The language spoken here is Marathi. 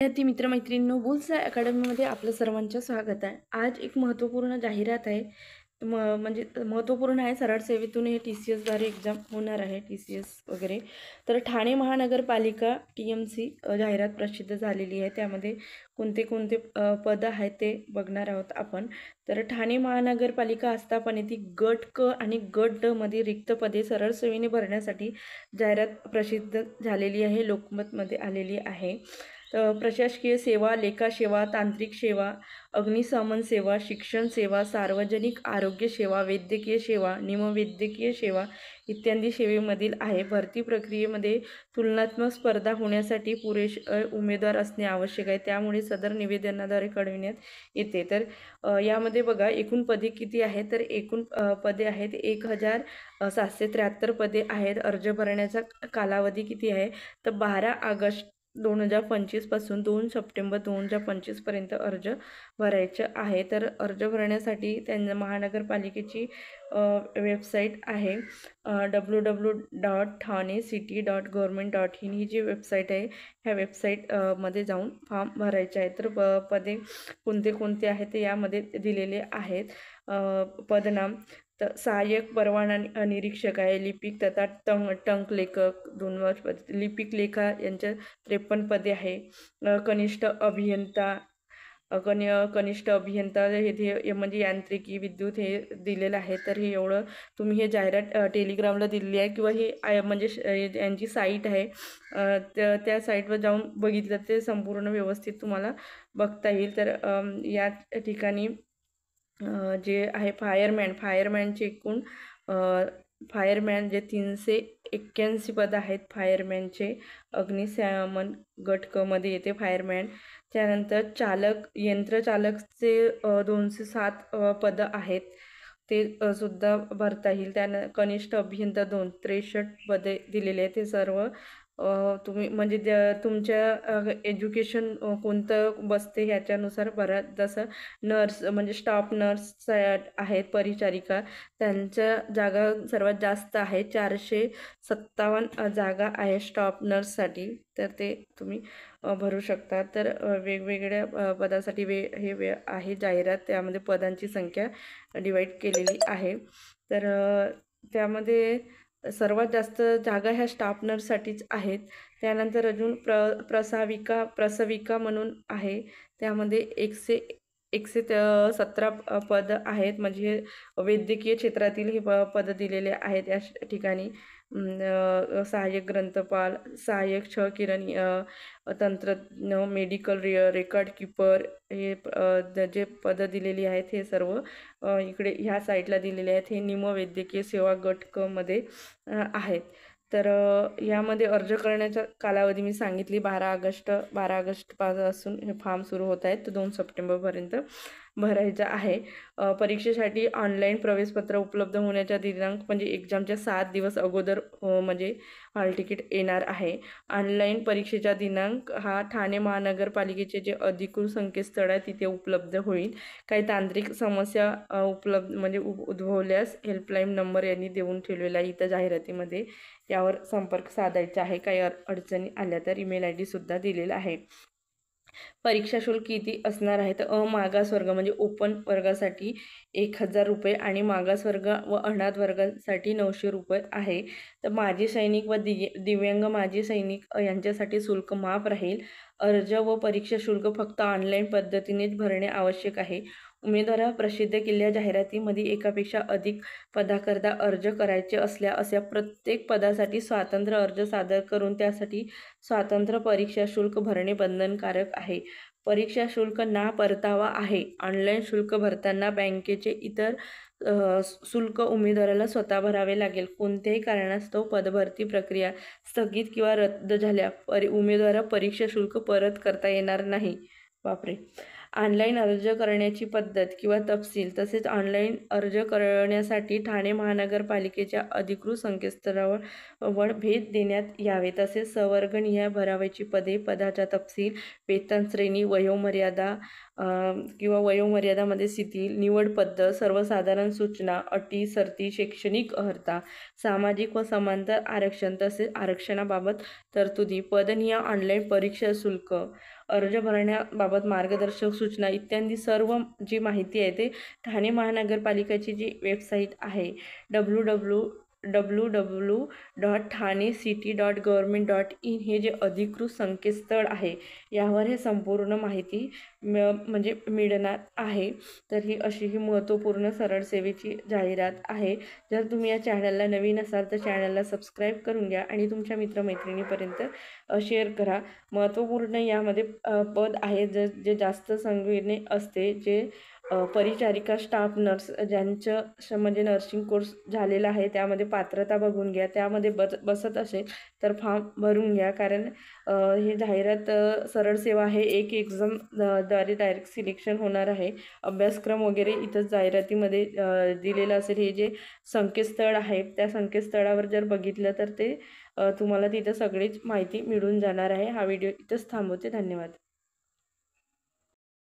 विद्यार्थी मित्रमैत्रिणींनो, बुल्सआय अकॅडमीमध्ये आपलं सर्वांचं स्वागत आहे. आज एक महत्त्वपूर्ण जाहिरात आहे. म्हणजे महत्त्वपूर्ण आहे. सरळ सेवेतून हे TCSद्वारे एक्झाम होणार आहे, TCS वगैरे. तर ठाणे महानगरपालिका TMC जाहिरात प्रसिद्ध झालेली आहे. त्यामध्ये कोणते कोणते पदं आहेत ते बघणार आहोत आपण. तर ठाणे महानगरपालिका आस्थापनेतील गट क आणि गट ड मध्ये रिक्त पदे सरळ सेवेने भरण्यासाठी जाहिरात प्रसिद्ध झालेली आहे, लोकमतमध्ये आलेली आहे. प्रशासकीय सेवा, लेखा सेवा, तांत्रिक सेवा, अग्निशमन सेवा, शिक्षण सेवा, सार्वजनिक आरोग्य सेवा, वैद्यकीय सेवा, निमवैद्यकीय सेवा इत्यादी सेवेमधील आहे. भरती प्रक्रियेमध्ये तुलनात्मक स्पर्धा होण्यासाठी पुरेसे उमेदवार असणे आवश्यक आहे. त्यामुळे सदर निवेदनाद्वारे कळविण्यात येते. तर यामध्ये बघा एकूण पदे किती आहेत, तर एकूण पदे आहेत 1773 पदे आहेत. अर्ज भरण्याचा कालावधी किती आहे, तर 12 ऑगस्ट 2025 पासून 2 सप्टेंबर 2025 पर्यंत अर्ज भरायचे आहे. तर अर्ज भरण्यासाठी त्यांना महानगरपालिकेची वेबसाईट आहे www.thanecity.government.in ही जी वेबसाईट आहे, ह्या वेबसाईट मध्ये जाऊन फॉर्म भरायचे आहे. तर पदे कोणते कोणते आहेत ते यामध्ये दिलेले आहेत. पदनाम तर सहाय्यक परवाना निरीक्षक आहे, लिपिक तथा टंक लेखक 2 वर्ष, लिपिक लेखा यांच्या 53 पदे आहे. कनिष्ठ अभियंता कनिष्ठ अभियंता हे म्हणजे यांत्रिकी विद्युत हे दिलेलं आहे. तर हे एवढं तुम्ही हे जाहिरात टेलिग्रामला दिलेली आहे किंवा हे म्हणजे यांची साईट आहे, त्या साईटवर जाऊन बघितलं ते संपूर्ण व्यवस्थित तुम्हाला बघता येईल. तर या ठिकाणी जे आहे फायरमॅनचे एकूण फायरमॅन जे 381 पद आहेत फायरमॅनचे. अग्निशमन गट क मध्ये येते फायरमॅन. त्यानंतर यंत्रचालकचे 207 पदं आहेत, ते सुद्धा भरता येईल. त्यानं कनिष्ठ अभियंता 63 पदे दिलेले आहेत. ते सर्व तुम्ही म्हणजे तुमच्या एज्युकेशन कोणतं बसते ह्याच्यानुसार भरा. जसं नर्स म्हणजे स्टाफ नर्स आहेत, परिचारिका, त्यांच्या जागा सर्वात जास्त आहे. 457 जागा आहे स्टाफ नर्ससाठी. तर ते तुम्ही भरू शकता. तर वेगवेगळ्या पदासाठी हे आहे जाहिरात. त्यामध्ये पदांची संख्या डिवाईड केलेली आहे. तर त्यामध्ये सर्वात जास्त जागा ह्या स्टाफ नर्ससाठीच आहेत. त्यानंतर अजून प्रसविका म्हणून आहे. त्यामध्ये 117 पद आहेत. म्हणजे वैद्यकीय क्षेत्रातील हे पद दिलेले आहेत या ठिकाणी. सहाय्यक ग्रंथपाल, सहाय्यक किरण तंत्रज्ञ, मेडिकल रेकॉर्ड कीपर, हे जे पदं दिलेली आहेत हे सर्व इकडे ह्या साईडला दिलेले आहेत. हे निमवैद्यकीय सेवा गट क मध्ये आहेत. तर यामध्ये अर्ज करण्याचा कालावधी मी सांगितली 12 ऑगस्ट पासून हे फॉर्म सुरू होत आहेत. तर 2 सप्टेंबरपर्यंत भरायचं आहे. परीक्षेसाठी ऑनलाईन प्रवेशपत्र उपलब्ध होण्याच्या दिनांक म्हणजे एक्झामच्या 7 दिवस अगोदर म्हणजे हॉल तिकीट येणार आहे. ऑनलाईन परीक्षेचा दिनांक हा ठाणे महानगरपालिकेचे जे अधिकृत संकेतस्थळ आहे तिथे उपलब्ध होईल. काही तांत्रिक समस्या उद्भवल्यास हेल्पलाईन नंबर यांनी देऊन ठेवलेला आहे इथं जाहिरातीमध्ये, यावर संपर्क साधायचा आहे. काही अडचणी आल्या तर ईमेल ID सुद्धा दिलेला आहे. परीक्षा शुल्क किती असणार आहे, तर मागास वर्ग म्हणजे ओपन वर्गासाठी 1000 रुपये आणि मागास वर्ग व अनाथ वर्गासाठी 900 रुपये आहे. तर माजी सैनिक व दिव्यांग माजी सैनिक यांच्यासाठी शुल्क माफ राहील. अर्ज व परीक्षा शुल्क फक्त ऑनलाईन पद्धतीनेच भरणे आवश्यक आहे. उमेदवार प्रसिद्ध केलेल्या जाहिरातीमध्ये एकापेक्षा अधिक पदाकरता अर्ज करायचे असल्या अशा प्रत्येक पदासाठी स्वतंत्र अर्ज सादर करून त्यासाठी स्वतंत्र परीक्षा शुल्क भरणे बंधनकारक आहे. परीक्षा शुल्क ना परतावा आहे. ऑनलाईन शुल्क भरताना बँकेचे इतर शुल्क उमेदवाराला स्वतः भरावे लागेल. कोणत्याही कारणास्तव पदभरती प्रक्रिया स्थगित किंवा रद्द झाल्या उमेदवार परीक्षा शुल्क परत करता येणार नाही. बापरे. ऑनलाईन अर्ज करण्याची पद्धत किंवा तपशील तसेच ऑनलाईन अर्ज करण्यासाठी ठाणे महानगरपालिकेच्या अधिकृत संकेतस्थळावर भेट देण्यात यावे. तसेच संवर्गनिहाय भरावयाची पदे, पदाचा तपशील, वेतन श्रेणी, वयोमर्यादा किंवा वयोमर्यादामध्ये शिथिल, निवड पद्धत, सर्वसाधारण सूचना, अटी शर्ती, शैक्षणिक अर्हता, सामाजिक व समांतर आरक्षण तसेच आरक्षणाबाबत तरतुदी, पदनिहाय ऑनलाईन परीक्षा शुल्क, अर्ज भरण्याबाबत मार्गदर्शक सूचना इत्यादी सर्व जी माहिती आहे ते ठाणे महानगरपालिकेची जी वेबसाईट आहे www.thanecity.gov.in हे जे अधिकृत संकेतस्थळ आहे यावर हे संपूर्ण माहिती म्हणजे मिळणार आहे. तर ही अशी महत्त्वपूर्ण सरळ सेवेची जाहिरात आहे. जर तुम्ही या चॅनलला नवीन असाल तर चॅनलला सबस्क्राईब करून घ्या आणि तुमच्या मित्रमैत्रिणीपर्यंत शेअर करा. महत्त्वपूर्ण यामध्ये पद आहे जे जास्त संख्येने असते, जे परिचारिका स्टाफ नर्स ज्यांचं म्हणजे नर्सिंग कोर्स झालेला आहे त्यामध्ये पात्रता बघून घ्या. त्यामध्ये बसत असेल तर फॉर्म भरून घ्या, कारण ही जाहिरात सरळ सेवा आहे. एक एक्झाम द्वारे डायरेक्ट सिलेक्शन होणार आहे. अभ्यासक्रम वगैरे इथंच जाहिरातीमध्ये दिलेलं असेल. हे जे संकेतस्थळ आहे त्या संकेतस्थळावर जर बघितलं तर ते तुम्हाला तिथं सगळीच माहिती मिळून जाणार आहे. हा व्हिडिओ इथंच थांबवते. धन्यवाद.